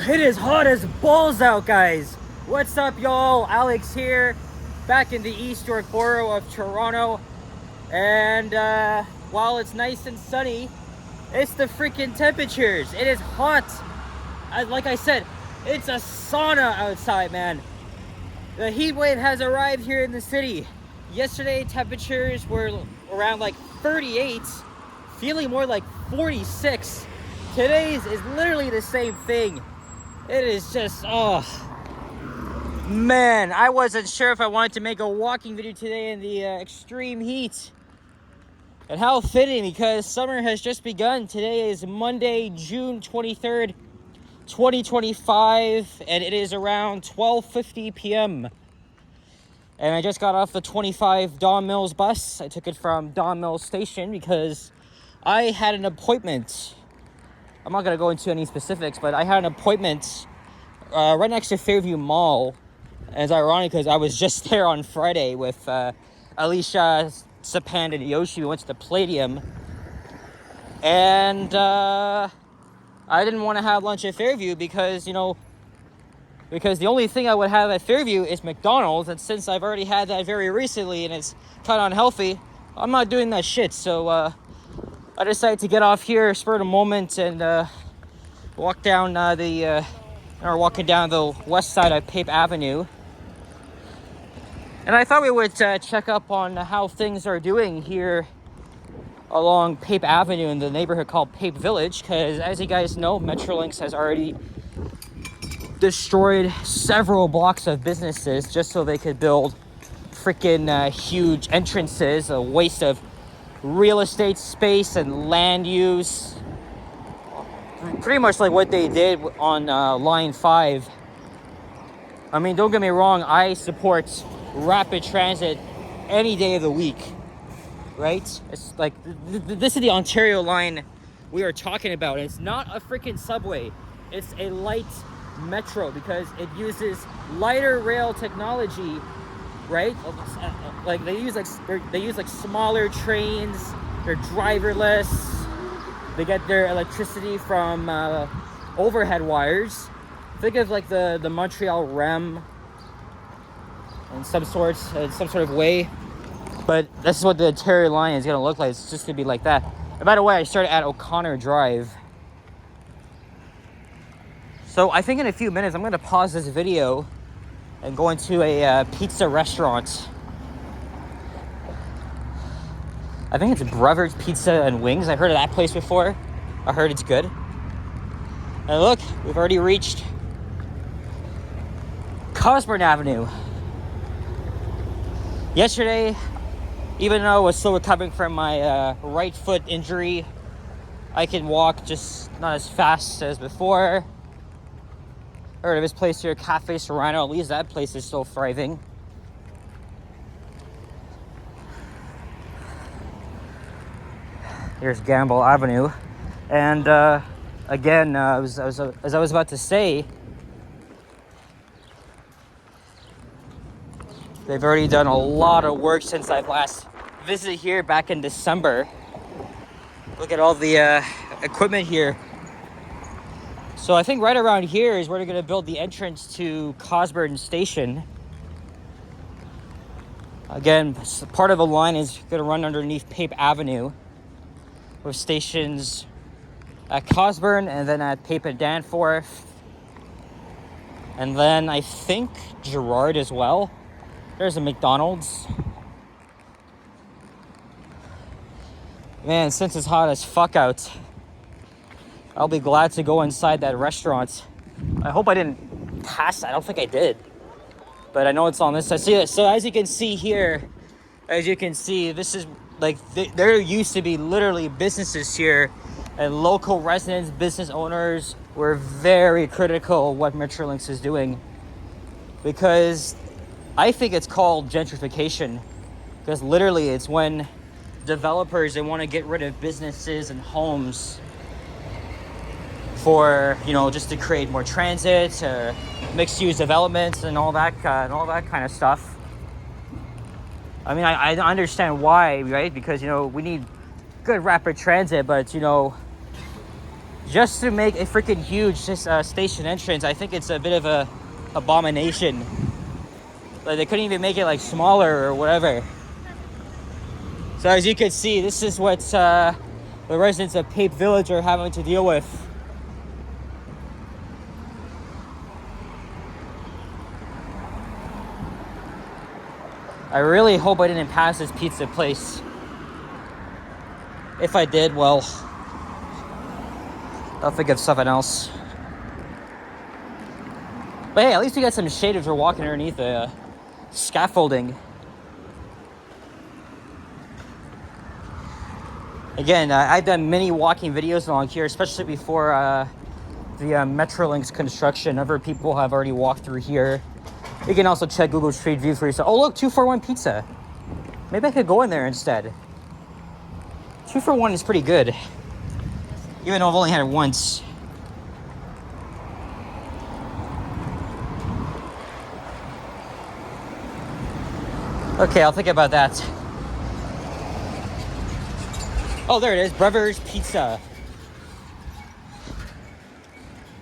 It is hot as balls out, guys. What's up, y'all? Alex here, back in the East York borough of Toronto. And while it's nice and sunny, it's the freaking temperatures. It is hot. Like I said, it's a sauna outside, man. The heat wave has arrived here in the city. Yesterday, temperatures were around like 38, feeling more like 46. Today's is literally the same thing. It is just, oh, man, I wasn't sure if I wanted to make a walking video today in the extreme heat. And how fitting, because summer has just begun. Today is Monday, June 23rd, 2025, and it is around 12:50 p.m. And I just got off the 25 Don Mills bus. I took it from Don Mills Station because I had an appointment. I'm not going to go into any specifics, but I had an appointment right next to Fairview Mall. And it's ironic because I was just there on Friday with Alicia, Sapand, and Yoshi. We went to the Palladium. And I didn't want to have lunch at Fairview because the only thing I would have at Fairview is McDonald's. And since I've already had that very recently and it's kind of unhealthy, I'm not doing that shit. So I decided to get off here, spur of the moment, and walking down the west side of Pape Avenue. And I thought we would check up on how things are doing here along Pape Avenue in the neighborhood called Pape Village, because as you guys know, Metrolinx has already destroyed several blocks of businesses just so they could build freaking huge entrances, a waste of real estate space and land use. Pretty much like what they did on Line 5. I mean, don't get me wrong, I support rapid transit any day of the week, right? It's like, this is the Ontario line we are talking about. It's not a freaking subway. It's a light metro because it uses lighter rail technology, right? Like they use smaller trains. They're driverless. They get their electricity from overhead wires. Think of like the Montreal REM in some sort of way. But this is what the Ontario line is gonna look like. It's just gonna be like that. And by the way, I started at O'Connor Drive. So I think in a few minutes I'm gonna pause this video and go into a pizza restaurant. I think it's Brever's Pizza and Wings. I've heard of that place before. I heard it's good. And look, we've already reached Cosburn Avenue. Yesterday, even though I was still recovering from my right foot injury, I can walk, just not as fast as before. Heard of this place here, Cafe Serrano. At least that place is still thriving. Here's Gamble Avenue. And again, as I was about to say, they've already done a lot of work since I've last visited here back in December. Look at all the equipment here. So I think right around here is where they're going to build the entrance to Cosburn Station. Again, part of the line is going to run underneath Pape Avenue, with stations at Cosburn and then at Pape and Danforth. And then I think Gerrard as well. There's a McDonald's. Man, since it's hot as fuck out, I'll be glad to go inside that restaurant. I hope I didn't pass. I don't think I did. But I know it's on this side. So as you can see here, this is like, there used to be literally businesses here, and local residents, business owners were very critical of what Metrolinx is doing, because I think it's called gentrification, because literally it's when developers, they want to get rid of businesses and homes for, just to create more transit or mixed-use developments and all that kind of stuff. I mean, I understand why, right? Because, we need good rapid transit, but, just to make a freaking huge station entrance. I think it's a bit of a abomination. Like, they couldn't even make it like smaller or whatever. So as you can see, this is what the residents of Pape Village are having to deal with. I really hope I didn't pass this pizza place. If I did, well, I'll think of something else. But hey, at least we got some shade if we're walking underneath the scaffolding. Again, I've done many walking videos along here, especially before the Metrolinx construction. Other people have already walked through here. You can also check Google Street View for yourself. Oh look, 241 Pizza. Maybe I could go in there instead. 241 is pretty good, even though I've only had it once. Okay, I'll think about that. Oh, there it is, Brothers Pizza.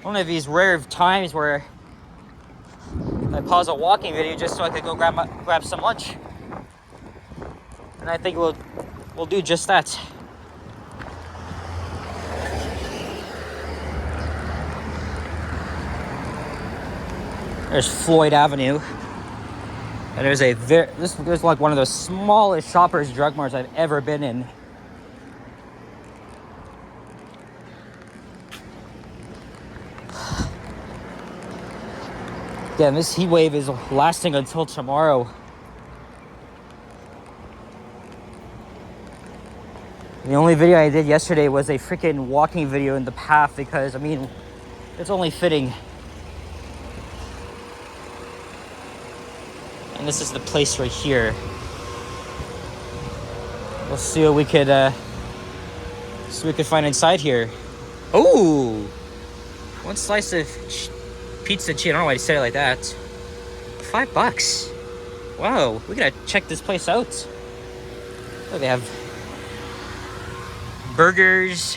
One of these rare times where I pause a walking video just so I could go grab some lunch. And I think we'll do just that. There's Floyd Avenue. And there's there's like one of the smallest Shoppers Drug Marts I've ever been in. Again, this heat wave is lasting until tomorrow. The only video I did yesterday was a freaking walking video in the path because, I mean, it's only fitting. And this is the place right here. We'll see what we could find inside here. Oh, one slice of pizza cheese. I don't know why I said it like that. $5. Wow, we gotta check this place out. Oh, they have burgers.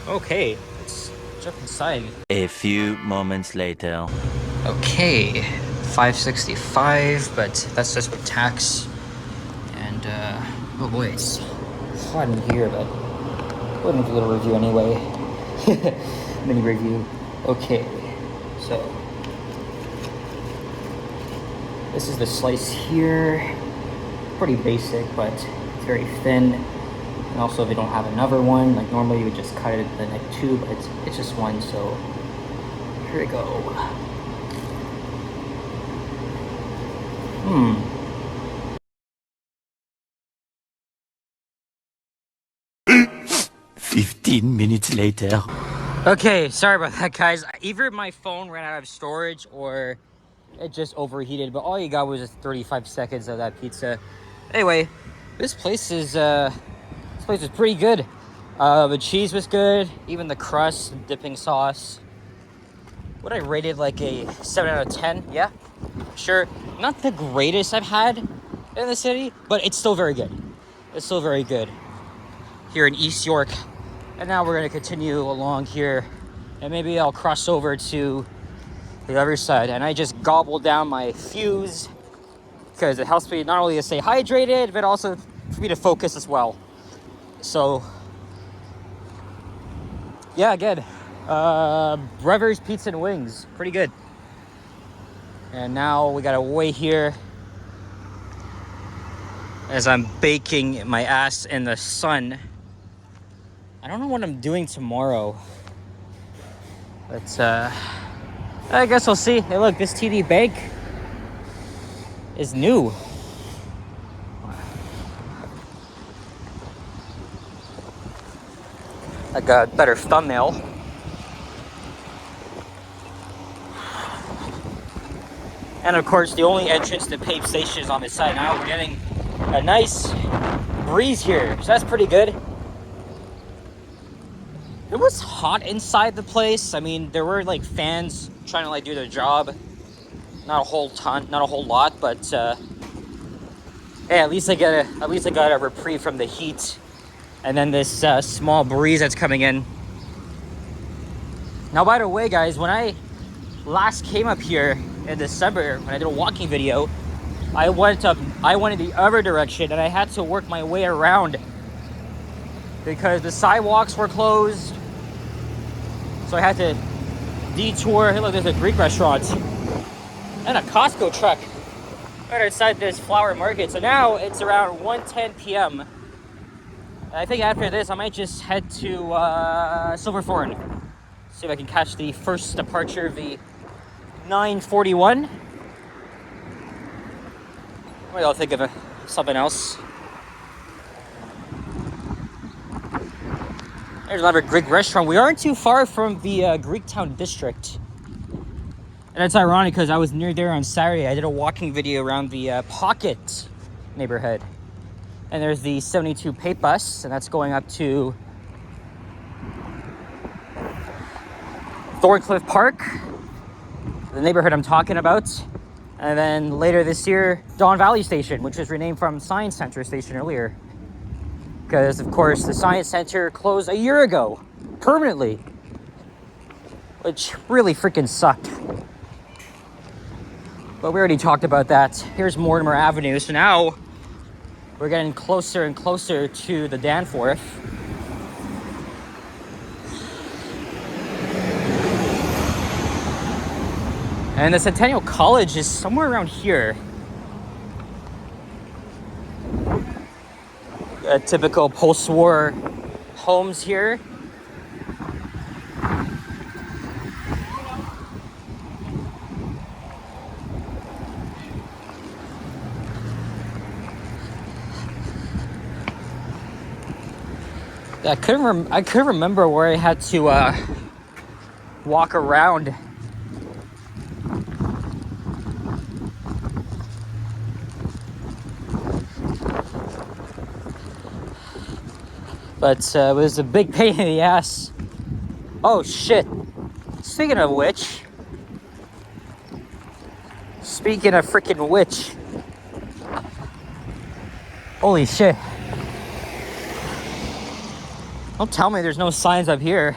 Okay, let's jump inside. A few moments later. Okay, $5.65, but that's just with tax. And oh boy, it's hot in here, but we'll make a little review anyway. Mini review. Okay, so this is the slice here. Pretty basic, but it's very thin. And also, if you don't have another one, like normally you would just cut it at like two, but it's just one. So here we go. 15 minutes later. Okay, sorry about that, guys. Either my phone ran out of storage or it just overheated, but all you got was just 35 seconds of that pizza. Anyway, this place is pretty good. The cheese was good, even the crust, dipping sauce. What I rated like a 7 out of 10, yeah, sure. Not the greatest I've had in the city, but it's still very good. It's still very good here in East York. And now we're gonna continue along here, and maybe I'll cross over to the other side. And I just gobbled down my fuse because it helps me not only to stay hydrated, but also for me to focus as well. So yeah, again, Brothers Pizza and Wings, pretty good. And now we gotta wait here as I'm baking my ass in the sun. I don't know what I'm doing tomorrow, but I guess we'll see. Hey, look, this TV bank is new. Like a better thumbnail. And of course, the only entrance to Pape Station is on this side. Now we're getting a nice breeze here, so that's pretty good. It was hot inside the place. I mean, there were like fans trying to like do their job. Not a whole lot, but hey, at least I got a reprieve from the heat. And then this small breeze that's coming in. Now, by the way, guys, when I last came up here in December, when I did a walking video, I went in the other direction, and I had to work my way around because the sidewalks were closed. So I had to detour. Hey, look, there's a Greek restaurant and a Costco truck right outside this flower market. So now it's around 1:10 p.m. I think after this, I might just head to Silverthorne. See if I can catch the first departure of the 9:41. Maybe I'll think of something else. There's another Greek restaurant. We aren't too far from the Greektown district. And it's ironic because I was near there on Saturday. I did a walking video around the Pocket neighborhood. And there's the 72 Pape bus, and that's going up to Thorncliffe Park, the neighborhood I'm talking about. And then later this year, Don Valley Station, which was renamed from Science Center Station earlier. Because, of course, the Science Center closed a year ago, permanently. Which really freaking sucked. But we already talked about that. Here's Mortimer Avenue. So now we're getting closer and closer to the Danforth. And the Centennial College is somewhere around here. Typical post-war homes here. I couldn't remember where I had to walk around. But it was a big pain in the ass. Oh shit. Speaking of freaking which. Holy shit. Don't tell me there's no signs up here.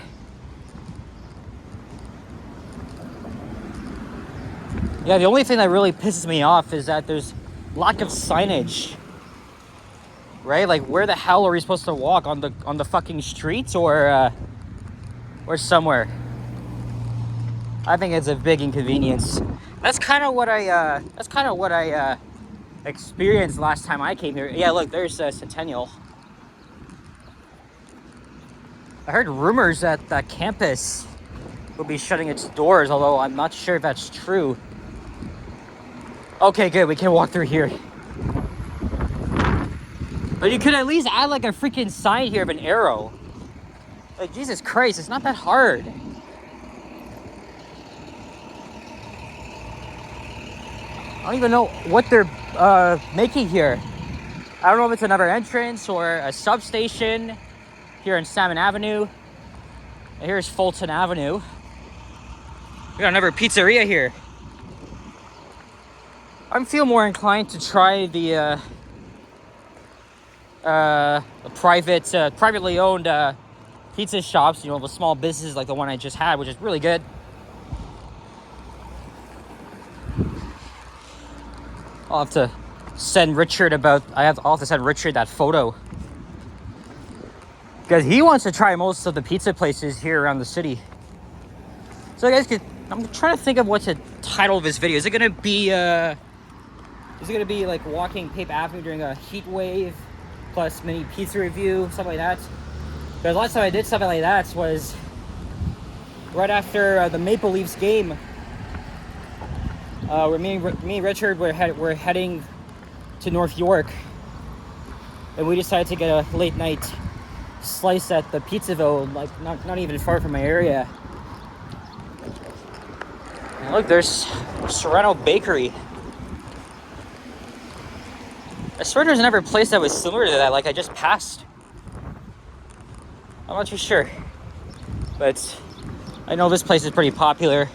Yeah, the only thing that really pisses me off is that there's lack of signage. Right? Like, where the hell are we supposed to walk? On the fucking streets or somewhere? I think it's a big inconvenience. That's kind of what I experienced last time I came here. Yeah, look, there's Centennial. I heard rumors that that campus will be shutting its doors, although I'm not sure if that's true. Okay, good, we can walk through here. But you could at least add like a freaking sign here of an arrow. Like, Jesus Christ, it's not that hard. I don't even know what they're making here. I don't know if it's another entrance or a substation here in Salmon Avenue. And here's Fulton Avenue. We got another pizzeria here. I feel more inclined to try the privately owned pizza shops, you know, the small businesses like the one I just had, which is really good. I'll have to send Richard that photo. Because he wants to try most of the pizza places here around the city. So I'm trying to think of what to title this video. Is it gonna be like walking Pape Avenue during a heat wave plus mini pizza review, something like that? Because last time I did something like that was right after the Maple Leafs game. Where me and Richard were heading to North York, and we decided to get a late night slice at the Pizzaville, like not even far from my area. And look, there's Serrano Bakery. I swear there's another place that was similar to that, like I just passed. I'm not too sure, but I know this place is pretty popular.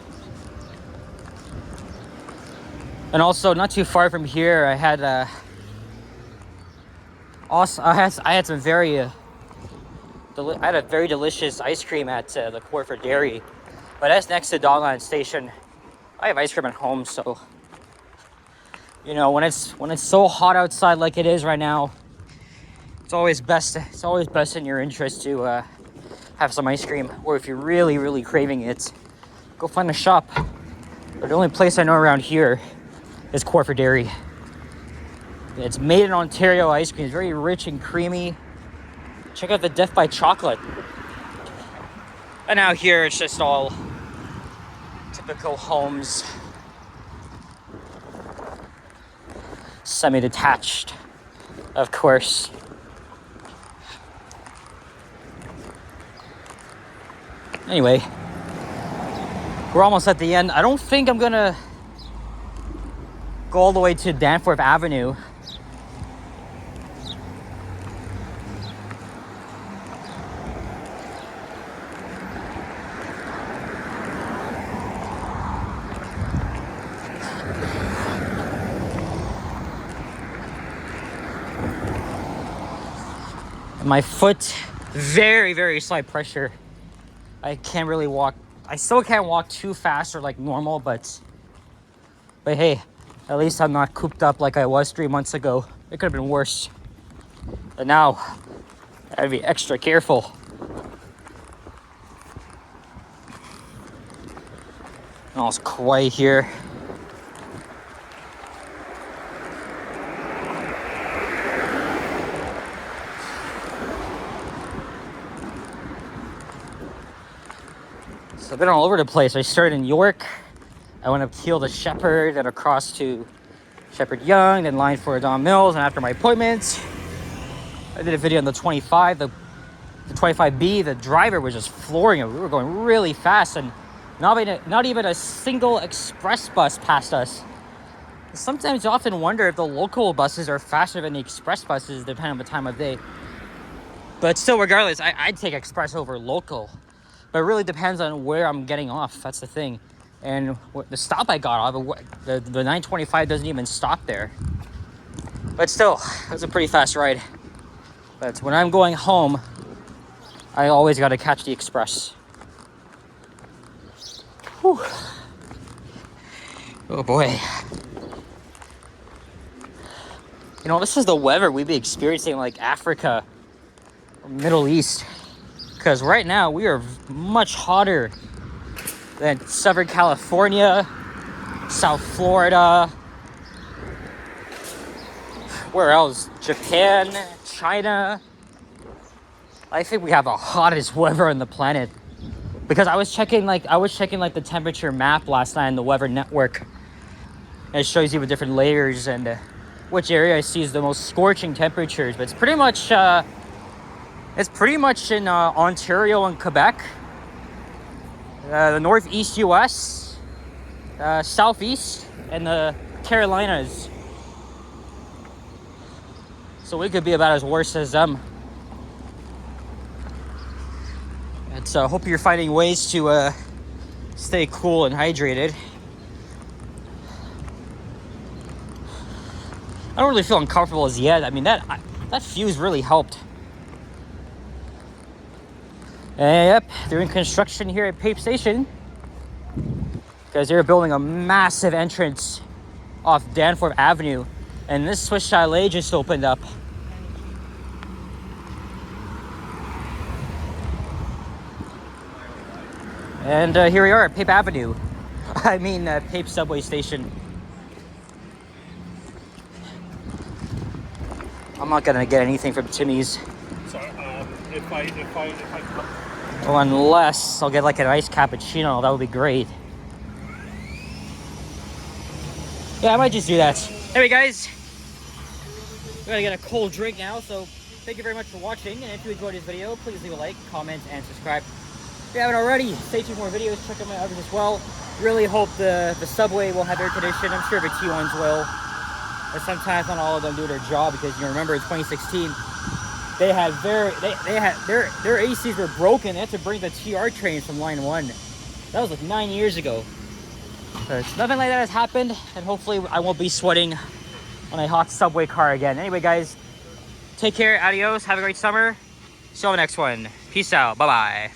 And also, not too far from here, I had some very I had a very delicious ice cream at the Corford Dairy. But that's next to Dogland Station. I have ice cream at home, so you know, when it's so hot outside like it is right now, it's always best in your interest to have some ice cream. Or if you're really craving it, go find a shop. But the only place I know around here is Corford Dairy. It's made in Ontario ice cream. It's very rich and creamy. Check out the Death by Chocolate. And out here, it's just all typical homes. Semi-detached, of course. Anyway, we're almost at the end. I don't think I'm gonna go all the way to Danforth Avenue. My foot, very slight pressure. I can't really walk. I still can't walk too fast or like normal, but hey, at least I'm not cooped up like I was 3 months ago. It could have been worse. But now, I gotta be extra careful. Oh, it's quiet here. So I've been all over the place. I started in York. I went up Keele to Shepherd, then across to Shepherd Young, then line for Don Mills. And after my appointment, I did a video on the 25, the 25B. The driver was just flooring it. We were going really fast, and not even a single express bus passed us. Sometimes you often wonder if the local buses are faster than the express buses, depending on the time of day. But still, regardless, I'd take express over local. But it really depends on where I'm getting off. That's the thing. And the stop I got off, the 925 doesn't even stop there. But still, it's a pretty fast ride. But when I'm going home, I always got to catch the express. Whew. Oh boy. You know, this is the weather we'd be experiencing in like Africa or Middle East. Because right now we are much hotter than Southern California, South Florida, where else? Japan, China. I think we have the hottest weather on the planet. Because I was checking the temperature map last night on the Weather Network. And it shows you the different layers and which area sees the most scorching temperatures. But it's pretty much in Ontario and Quebec, the Northeast U.S., Southeast, and the Carolinas. So we could be about as worse as them. And so I hope you're finding ways to stay cool and hydrated. I don't really feel uncomfortable as yet. I mean, that fuse really helped. Yep, they're in construction here at Pape Station because they're building a massive entrance off Danforth Avenue, and this Swiss Chalet just opened up. And here we are at Pape Avenue. I mean, Pape subway station. I'm not gonna get anything from Timmy's. So if I Well, unless I'll get like an iced cappuccino, that would be great. Yeah, I might just do that. Anyway, guys, we gotta get a cold drink now, so thank you very much for watching. And if you enjoyed this video, please leave a like, comment, and subscribe. If you haven't already, stay tuned for more videos. Check out my others as well. Really hope the subway will have air conditioning. I'm sure the T1s will. But sometimes not all of them do their job because you remember in 2016 they had their ACs were broken. They had to bring the TR trains from line 1. That was like 9 years ago. But nothing like that has happened, and hopefully I won't be sweating on a hot subway car again. Anyway, guys, take care, adios, have a great summer. See you on the next one. Peace out, bye-bye.